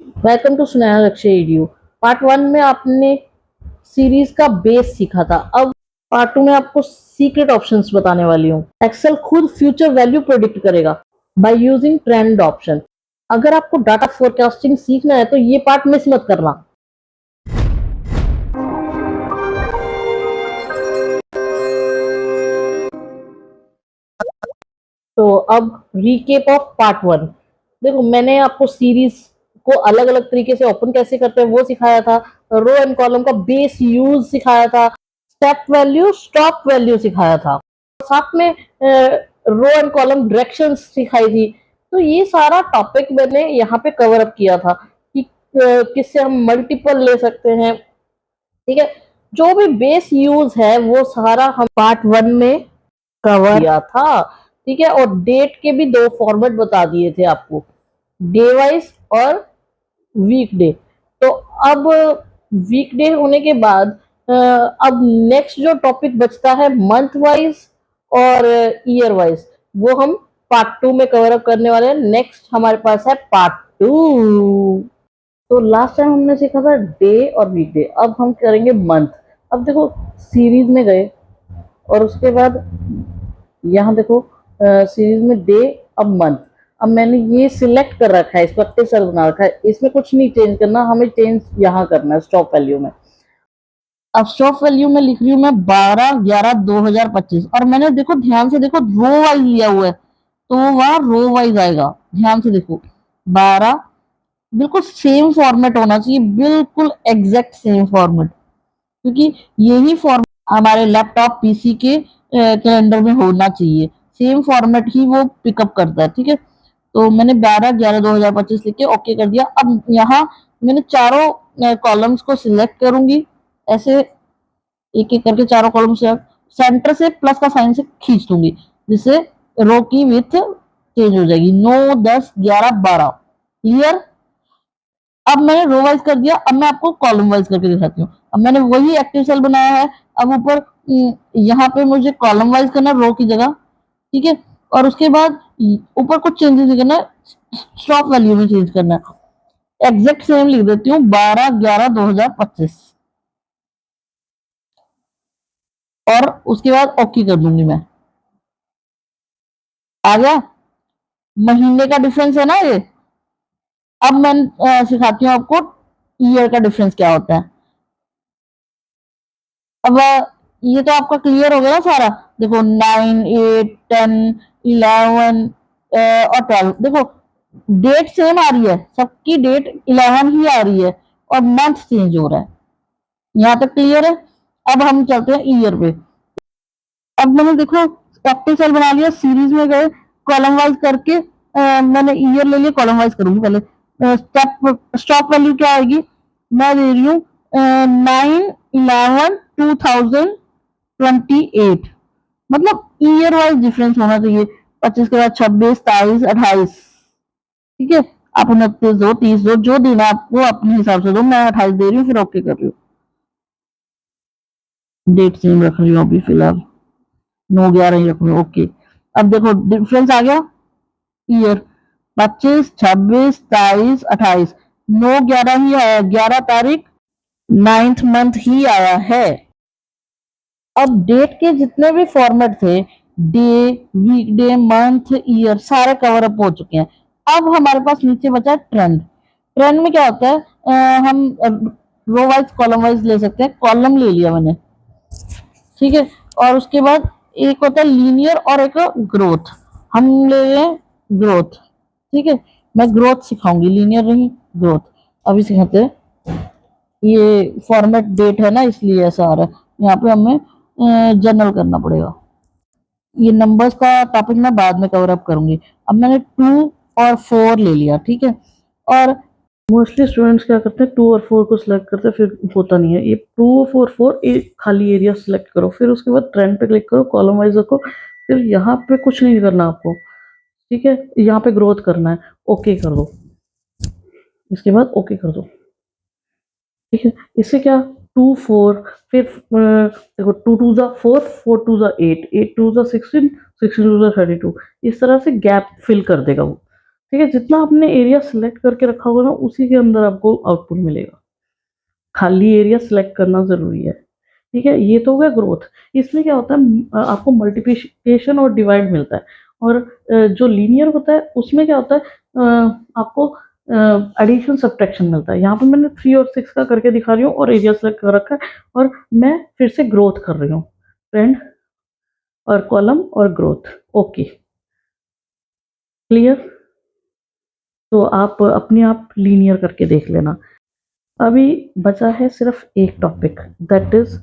Welcome to सुनहरा लक्ष्य ADO. Part one में आपने सीरीज का बेस सीखा था। अब पार्ट टू में आपको सीक्रेट ऑप्शंस बताने वाली हूँ। एक्सेल खुद फ्यूचर वैल्यू प्रेडिक्ट करेगा बाय यूजिंग ट्रेंड ऑप्शन। अगर आपको डाटा फोरकास्टिंग सीखना है तो ये पार्ट मिस मत करना। तो अब रीकेप ऑफ पार्ट वन। देखो, मैंने आपको सीरीज को अलग अलग तरीके से ओपन कैसे करते हैं वो सिखाया था। रो एंड कॉलम का बेस यूज सिखाया था। स्टेप वैल्यू, स्टॉप वैल्यू सिखाया था। साथ में रो एंड कॉलम डायरेक्शंस सिखाई थी। तो ये सारा टॉपिक मैंने यहाँ पे कवर अप किया था कि किससे हम मल्टीपल ले सकते हैं। ठीक है, जो भी बेस यूज है वो सारा हम पार्ट वन में कवर किया था। ठीक है, और डेट के भी दो फॉर्मेट बता दिए थे आपको, डे वाइज और वीक डे। तो अब वीक डे होने के बाद अब नेक्स्ट जो टॉपिक बचता है मंथ वाइज और ईयर वाइज, वो हम पार्ट टू में कवर अप करने वाले हैं। नेक्स्ट हमारे पास है पार्ट टू। तो लास्ट टाइम हमने सीखा था डे और वीक डे, अब हम करेंगे मंथ। अब देखो, सीरीज में गए और उसके बाद यहाँ देखो सीरीज में डे, अब मंथ। अब मैंने ये सिलेक्ट कर रखा है, इसको एक्टिव सेल बना रखा है, इसमें कुछ नहीं चेंज करना, हमें चेंज यहाँ करना है स्टॉप वैल्यू में। अब स्टॉप वैल्यू में लिख रही हूँ मैं 12/11/2025, और मैंने देखो ध्यान से देखो रो वाइज लिया हुआ है, तो वह रो वाइज आएगा। ध्यान से देखो 12, बिल्कुल सेम फॉर्मेट होना चाहिए, बिल्कुल एग्जैक्ट सेम फॉर्मेट, क्योंकि यही फॉर्मेट हमारे लैपटॉप पीसी के कैलेंडर में होना चाहिए। सेम फॉर्मेट ही वो पिकअप करता है। ठीक है, तो मैंने 12/11/2025 लिख के ओके कर दिया। अब यहाँ मैंने चारों कॉलम्स को सिलेक्ट करूंगी, ऐसे एक एक करके चारों कॉलम से सेंटर से प्लस का साइन से खींच दूंगी, जिससे रो की विथ चेंज हो जाएगी। 9, 10, 11, 12। क्लियर? अब मैंने रो वाइज कर दिया, अब मैं आपको कॉलम वाइज करके दिखाती हूँ। अब मैंने वही एक्टिव सेल बनाया है, अब ऊपर यहाँ पे मुझे कॉलम वाइज करना है रो की जगह। ठीक है, और उसके बाद ऊपर कुछ चेंजेस नहीं करना है, स्टॉप वैल्यू में चेंज करना है। एग्जैक्ट सेम लिख देती हूँ, 12/11/2025, और उसके बाद ओके कर दूंगी मैं। आ गया? महीने का डिफरेंस है ना ये। अब मैं सिखाती हूँ आपको ईयर का डिफरेंस क्या होता है। अब ये तो आपका क्लियर हो गया ना सारा। देखो 9, 8, 10, 11 और 12, देखो डेट सेम आ रही है, सबकी डेट 11 ही आ रही है, और मंथ चेंज हो रहा है। यहाँ तक क्लियर है? अब हम चलते हैं ईयर पे। अब मैंने देखो एक्टिव सेल बना लिया, सीरीज में गए, कॉलम वाइज करके मैंने ईयर ले लिया, कॉलम वाइज करूंगी पहले। स्टेप स्टॉप वैल्यू क्या आएगी, मैं दे रही हूँ 9/11/2028, मतलब ईयर वाइज डिफरेंस होना चाहिए। 25 के बाद 26, 27, 28। ठीक है, आप 29 दो, 30 दो, जो देना आपको अपने हिसाब से दो। मैं 28 दे रही हूँ, फिर ओके कर रही हूँ। डेट सेम रख रही हूँ अभी फिलहाल, 9/11 ही रख रही हूँ। ओके, अब देखो डिफरेंस आ गया। ईयर 25, 26, 27, 28, 9/11 ही आया, 11 तारीख, 9th मंथ ही आया है। अब डेट के जितने भी फॉर्मेट थे, day, week day, month, year, सारे कवर अप हो चुके हैं। अब हमारे पास नीचे बचा ट्रेंड। ट्रेंड में क्या होता है, हम रो वाइज कॉलम वाइज ले सकते हैं। कॉलम ले लिया मैंने। ठीक है, और उसके बाद एक होता है लीनियर और एक ग्रोथ। हम ले लें ग्रोथ। ठीक है, मैं ग्रोथ सिखाऊंगी, लीनियर नहीं, ग्रोथ अभी सिखाते हैं। ये फॉर्मेट डेट है ना, इसलिए ऐसा आ रहा है। यहाँ पे हमें जनरल करना पड़ेगा। ये नंबर्स का टॉपिक मैं बाद में कवर अप करूंगी। अब मैंने 2 और 4 ले लिया। ठीक है, और मोस्टली स्टूडेंट्स क्या करते हैं, 2 और 4 को सिलेक्ट करते हैं, फिर होता नहीं है। ये 2 और 4 एक खाली एरिया सिलेक्ट करो, फिर उसके बाद ट्रेंड पे क्लिक करो, कॉलम वाइज रखो, फिर यहाँ पे कुछ नहीं करना आपको। ठीक है, यहाँ पे ग्रोथ करना है, ओके कर दो, इसके बाद ओके कर दो। ठीक है, इससे क्या, 2, 4, फिर देखो 2 2 4, 4 2 8, 8 2 16, 16 2 32, इस तरह से गैप फिल कर देगा वो। ठीक है, जितना आपने एरिया सेलेक्ट करके रखा होगा ना, उसी के अंदर आपको आउटपुट मिलेगा। खाली एरिया सेलेक्ट करना ज़रूरी है। ठीक है, ये तो हो गया ग्रोथ। इसमें क्या होता है, आपको मल्टीप्लिकेशन और डिवाइड मिलता है, और जो लीनियर होता है उसमें क्या होता है, आपको एडिशन सब्ट्रैक्शन मिलता है। यहाँ पे मैंने 3 और 6 का करके दिखा रही हूँ और एरिया सेलेक्ट कर रखा है, और मैं फिर से ग्रोथ कर रही हूँ, ट्रेंड और कॉलम और ग्रोथ। Okay, clear? तो आप अपने आप लीनियर करके देख लेना। अभी बचा है सिर्फ एक टॉपिक, दैट इज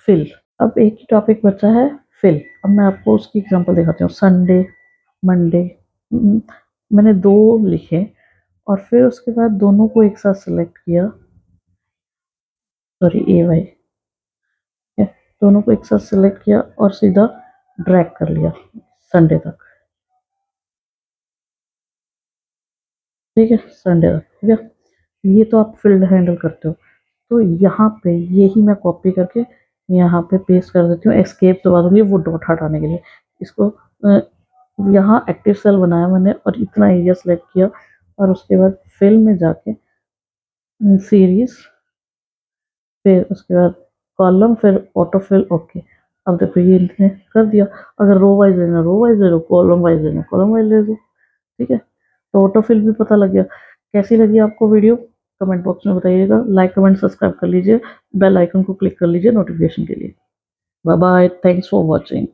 फिल। अब एक ही टॉपिक बचा है, फिल। अब मैं आपको उसकी एग्जांपल दिखाती हूँ। संडे, मंडे, मैंने 2 लिखे और फिर उसके बाद दोनों को एक साथ सेलेक्ट किया, सॉरी ए वाई, दोनों को एक साथ सेलेक्ट किया और सीधा ड्रैग कर लिया संडे तक। ठीक है, संडे तक हो गया। ये तो आप फील्ड हैंडल करते हो। तो यहाँ पे यही मैं कॉपी करके यहाँ पे पेस्ट कर देती हूँ। एस्केप दबा दूंगी वो डॉट हटाने के लिए। इसको यहाँ एक्टिव सेल बनाया मैंने और इतना एरिया सेलेक्ट किया, और उसके बाद फिल में जाके सीरीज, फिर उसके बाद कॉलम, फिर ऑटो फिल। ओके, अब देखो ये इसने कर दिया। अगर रो वाइज लेना रो वाइज ले लो, कॉलम वाइज लेना कॉलम वाइज ले लो। ठीक है, तो ऑटो फिल भी पता लग गया। कैसी लगी आपको वीडियो, कमेंट बॉक्स में बताइएगा। लाइक कमेंट सब्सक्राइब कर लीजिए, बेल आइकन को क्लिक कर लीजिए नोटिफिकेशन के लिए। Bye bye, thanks for watching.